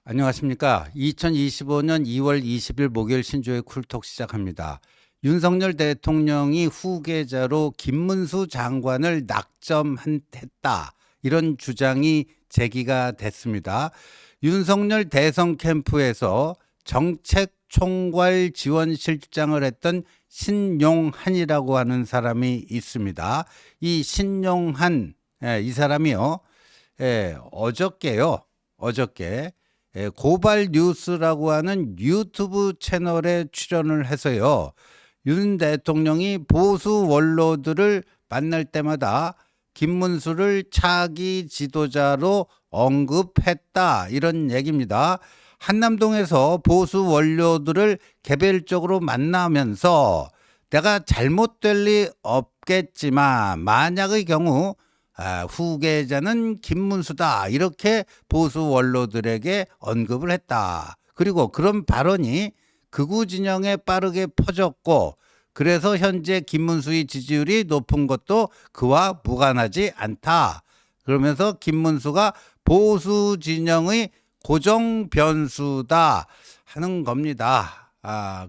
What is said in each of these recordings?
안녕하십니까. 2025년 2월 20일 목요일 신조의 쿨톡 시작합니다. 윤석열 대통령이 후계자로 김문수 장관을 낙점했다. 이런 주장이 제기가 됐습니다. 윤석열 대선 캠프에서 정책총괄 지원실장을 했던 신용한이라고 하는 사람이 있습니다. 이 신용한, 이 사람이요. 어저께 고발 뉴스라고 하는 유튜브 채널에 출연을 해서요. 윤 대통령이 보수 원로들을 만날 때마다 김문수를 차기 지도자로 언급했다. 이런 얘기입니다. 한남동에서 보수 원로들을 개별적으로 만나면서 내가 잘못될 리 없겠지만 만약의 경우 후계자는 김문수다. 이렇게 보수 원로들에게 언급을 했다. 그리고 그런 발언이 극우 진영에 빠르게 퍼졌고 그래서 현재 김문수의 지지율이 높은 것도 그와 무관하지 않다. 그러면서 김문수가 보수 진영의 고정 변수다 하는 겁니다.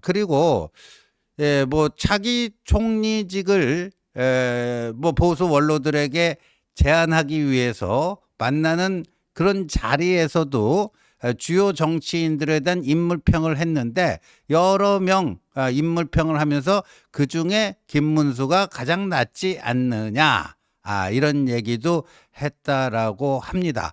그리고 뭐 차기 총리직을 뭐 보수 원로들에게 제안하기 위해서 만나는 그런 자리에서도 주요 정치인들에 대한 인물평을 했는데 여러 명 인물평을 하면서 그중에 김문수가 가장 낫지 않느냐 이런 얘기도 했다라고 합니다.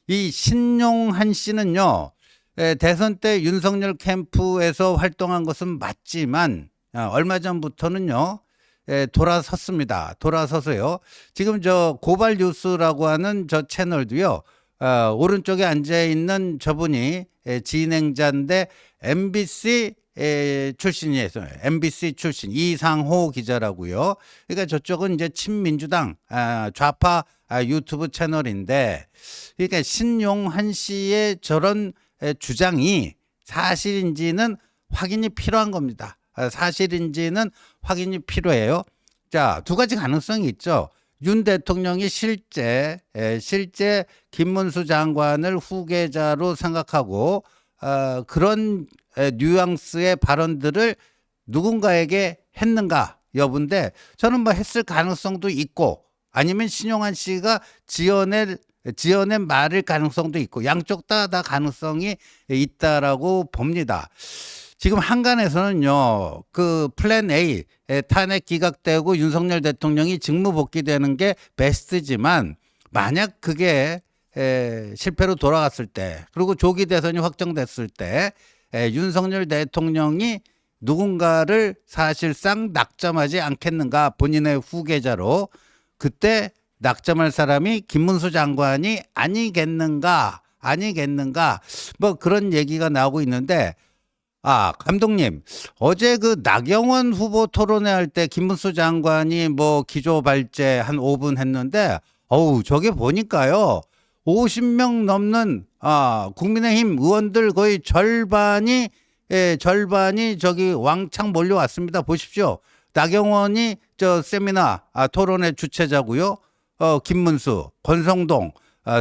이 신용한 씨는요. 대선 때 윤석열 캠프에서 활동한 것은 맞지만 얼마 전부터는요. 돌아섰습니다. 돌아서서요. 지금 저 고발 뉴스라고 하는 저 채널도요. 오른쪽에 앉아 있는 저분이 진행자인데 MBC 출신이에요. MBC 출신 이상호 기자라고요. 그러니까 저쪽은 이제 친민주당 좌파 유튜브 채널인데, 그러니까 신용한 씨의 저런 주장이 사실인지는 확인이 필요한 겁니다. 사실인지는 확인이 필요해요. 자, 두 가지 가능성이 있죠. 윤 대통령이 실제 김문수 장관을 후계자로 생각하고 그런 뉘앙스의 발언들을 누군가에게 했는가 여부인데, 저는 뭐 했을 가능성도 있고 아니면 신용한 씨가 지어낸 말일 가능성도 있고 양쪽 다 가능성이 있다라고 봅니다. 지금 한간에서는요, 그 플랜 A 탄핵 기각되고 윤석열 대통령이 직무 복귀되는 게 베스트지만 만약 그게 실패로 돌아갔을 때, 그리고 조기 대선이 확정됐을 때 윤석열 대통령이 누군가를 사실상 낙점하지 않겠는가, 본인의 후계자로. 그때 낙점할 사람이 김문수 장관이 아니겠는가 뭐 그런 얘기가 나오고 있는데, 감독님, 어제 그 나경원 후보 토론회 할 때 김문수 장관이 뭐 기조 발제 한 5분 했는데, 저게 보니까요, 50명 넘는, 국민의힘 의원들 거의 절반이 저기 왕창 몰려왔습니다. 보십시오. 나경원이 저 세미나, 토론회 주최자고요. 김문수, 권성동,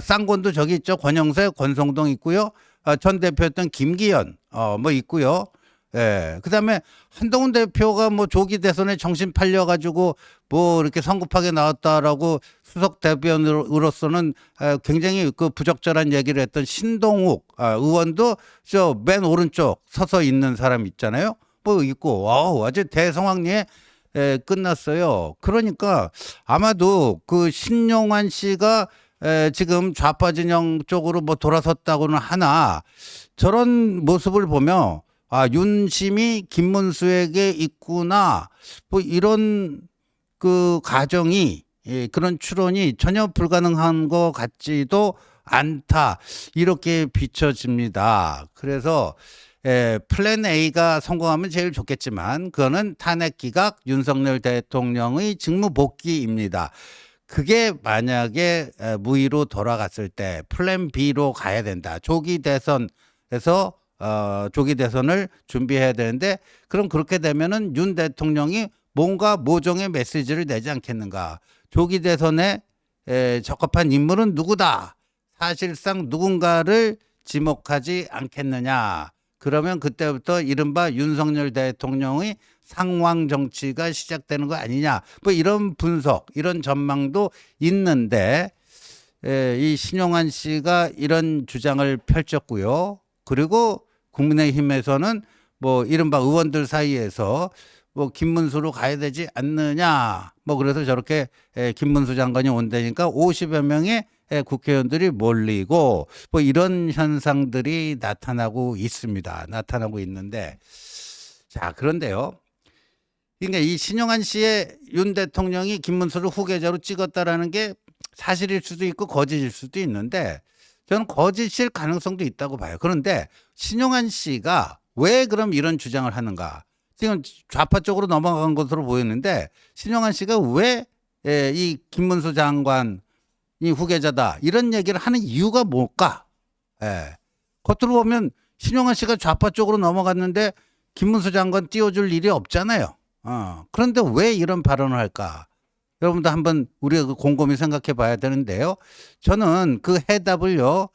쌍권도 저기 있죠. 권영세, 권성동 있고요. 전 대표였던 김기현 뭐 있고요. 그다음에 한동훈 대표가 뭐 조기 대선에 정신 팔려 가지고 뭐 이렇게 성급하게 나왔다라고 수석 대변으로서는 굉장히 그 부적절한 얘기를 했던 신동욱 의원도 저 맨 오른쪽 서서 있는 사람 있잖아요. 뭐 있고 아주 대성황리에 끝났어요. 그러니까 아마도 그 신용한 씨가 지금 좌파 진영 쪽으로 뭐 돌아섰다고는 하나, 저런 모습을 보면 윤심이 김문수에게 있구나, 뭐 이런 그 가정이, 그런 추론이 전혀 불가능한 것 같지도 않다, 이렇게 비춰집니다. 그래서 플랜 A가 성공하면 제일 좋겠지만 그거는 탄핵 기각, 윤석열 대통령의 직무 복귀입니다. 그게 만약에 무의로 돌아갔을 때 플랜 B로 가야 된다. 조기 대선에서 조기 대선을 준비해야 되는데, 그럼 그렇게 되면은 윤 대통령이 뭔가 모종의 메시지를 내지 않겠는가. 조기 대선에 적합한 인물은 누구다. 사실상 누군가를 지목하지 않겠느냐. 그러면 그때부터 이른바 윤석열 대통령의 상황 정치가 시작되는 거 아니냐. 뭐 이런 분석, 이런 전망도 있는데 이 신용환 씨가 이런 주장을 펼쳤고요. 그리고 국민의힘에서는 뭐 이른바 의원들 사이에서 뭐 김문수로 가야 되지 않느냐. 뭐 그래서 저렇게 김문수 장관이 온다니까 50여 명의 국회의원들이 몰리고 뭐 이런 현상들이 나타나고 있습니다. 나타나고 있는데 자, 그런데요. 그러니까 이 신용환 씨의 윤 대통령이 김문수를 후계자로 찍었다라는 게 사실일 수도 있고 거짓일 수도 있는데 저는 거짓일 가능성도 있다고 봐요. 그런데 신용환 씨가 왜 그럼 이런 주장을 하는가? 지금 좌파 쪽으로 넘어간 것으로 보이는데 신용환 씨가 왜 이 김문수 장관이 후계자다 이런 얘기를 하는 이유가 뭘까? 겉으로 보면 신용환 씨가 좌파 쪽으로 넘어갔는데 김문수 장관 띄워줄 일이 없잖아요. 그런데 왜 이런 발언을 할까? 여러분도 한번 우리가 곰곰이 생각해 봐야 되는데요. 저는 그 해답을요.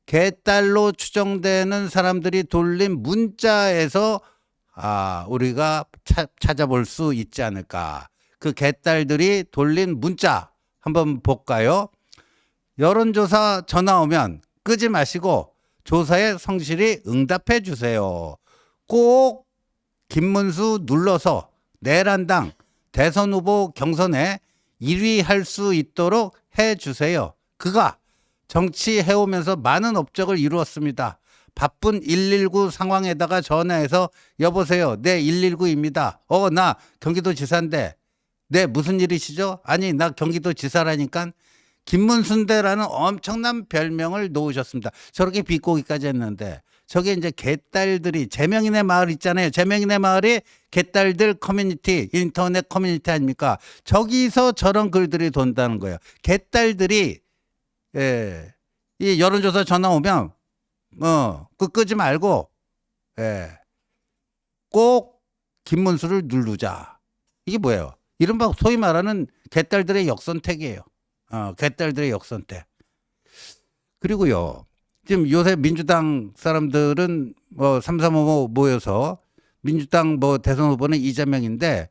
개딸로 추정되는 사람들이 돌린 문자에서 우리가 찾아볼 수 있지 않을까. 그 개딸들이 돌린 문자 한번 볼까요? 여론조사 전화 오면 끄지 마시고 조사에 성실히 응답해 주세요. 꼭 김문수 눌러서 내란당 대선 후보 경선에 1위 할 수 있도록 해 주세요. 그가 정치해오면서 많은 업적을 이루었습니다. 바쁜 119 상황에다가 전화해서 여보세요. 네 119입니다. 나 경기도지사인데 네 무슨 일이시죠? 아니 나 경기도지사라니까 김문순대라는 엄청난 별명을 놓으셨습니다. 저렇게 비꼬기까지 했는데 저게 이제 개딸들이 제명인의 마을 있잖아요. 제명인의 마을이 개딸들 커뮤니티, 인터넷 커뮤니티 아닙니까? 저기서 저런 글들이 돈다는 거예요. 개딸들이 이 여론조사 전화 오면 끄지 말고 꼭 김문수를 누르자. 이게 뭐예요? 이른바 소위 말하는 개딸들의 역선택이에요. 개딸들의 역선택. 그리고요. 지금 요새 민주당 사람들은 뭐 335 모여서 민주당 뭐 대선 후보는 이재명인데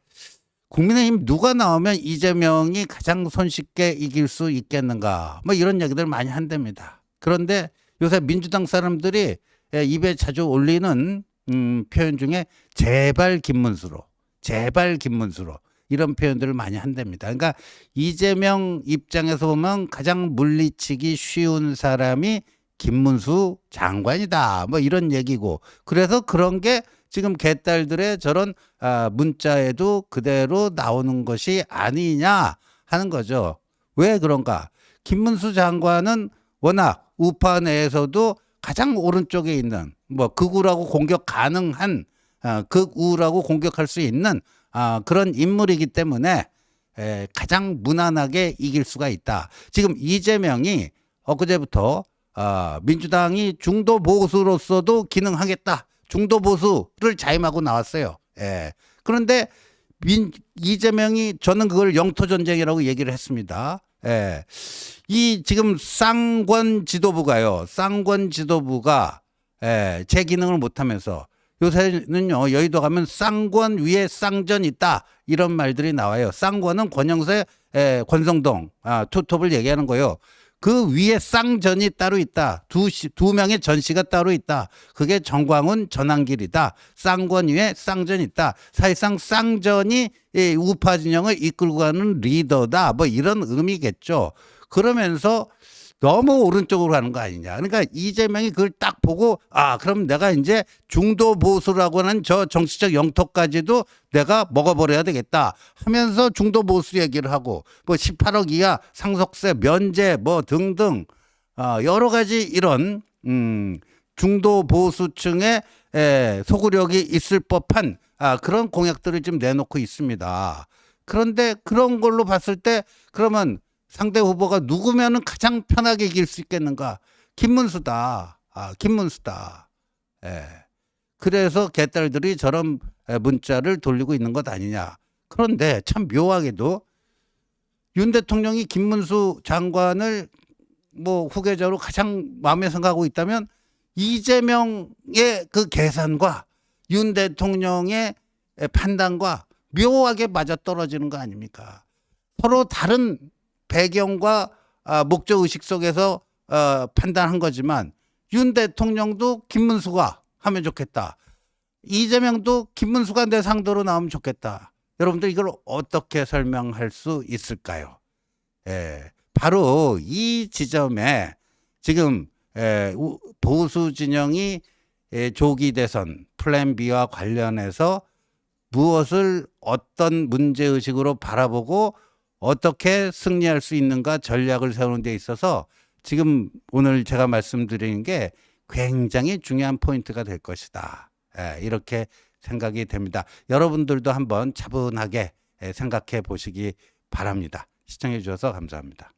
국민의힘 누가 나오면 이재명이 가장 손쉽게 이길 수 있겠는가 뭐 이런 얘기들 많이 한답니다. 그런데 요새 민주당 사람들이 입에 자주 올리는 표현 중에 제발 김문수로 이런 표현들을 많이 한답니다. 그러니까 이재명 입장에서 보면 가장 물리치기 쉬운 사람이 김문수 장관이다. 뭐 이런 얘기고. 그래서 그런 게 지금 개딸들의 저런 문자에도 그대로 나오는 것이 아니냐 하는 거죠. 왜 그런가? 김문수 장관은 워낙 우파 내에서도 가장 오른쪽에 있는 뭐 극우라고 공격 가능한 극우라고 공격할 수 있는 그런 인물이기 때문에 가장 무난하게 이길 수가 있다. 지금 이재명이 엊그제부터 민주당이 중도 보수로서도 기능하겠다. 중도 보수를 자임하고 나왔어요. 그런데 이재명이 저는 그걸 영토 전쟁이라고 얘기를 했습니다. 이 지금 쌍권 지도부가 제 기능을 못하면서 요새는요 여의도 가면 쌍권 위에 쌍전 있다 이런 말들이 나와요. 쌍권은 권영세 권성동 투톱을 얘기하는 거예요. 그 위에 쌍전이 따로 있다. 두 명의 전씨가 따로 있다. 그게 정광훈 전한길이다. 쌍권 위에 쌍전이 있다. 사실상 쌍전이 우파 진영을 이끌고 가는 리더다. 뭐 이런 의미겠죠. 그러면서 너무 오른쪽으로 가는 거 아니냐. 그러니까 이재명이 그걸 딱 보고 그럼 내가 이제 중도 보수라고 하는 저 정치적 영토까지도 내가 먹어버려야 되겠다 하면서 중도 보수 얘기를 하고 뭐 18억 이하 상속세 면제 뭐 등등 여러 가지 이런 중도 보수층의 소구력이 있을 법한 그런 공약들을 좀 내놓고 있습니다. 그런데 그런 걸로 봤을 때 그러면 상대 후보가 누구면은 가장 편하게 이길 수 있겠는가? 김문수다. 김문수다. 그래서 개딸들이 저런 문자를 돌리고 있는 것 아니냐. 그런데 참 묘하게도 윤 대통령이 김문수 장관을 뭐 후계자로 가장 마음에 생각하고 있다면 이재명의 그 계산과 윤 대통령의 판단과 묘하게 맞아떨어지는 거 아닙니까? 서로 다른 배경과 목적의식 속에서 판단한 거지만 윤 대통령도 김문수가 하면 좋겠다. 이재명도 김문수가 내 상대로 나오면 좋겠다. 여러분들 이걸 어떻게 설명할 수 있을까요? 바로 이 지점에 지금 보수 진영이 조기 대선 플랜 B와 관련해서 무엇을 어떤 문제의식으로 바라보고 어떻게 승리할 수 있는가 전략을 세우는 데 있어서 지금 오늘 제가 말씀드리는 게 굉장히 중요한 포인트가 될 것이다. 이렇게 생각이 됩니다. 여러분들도 한번 차분하게 생각해 보시기 바랍니다. 시청해 주셔서 감사합니다.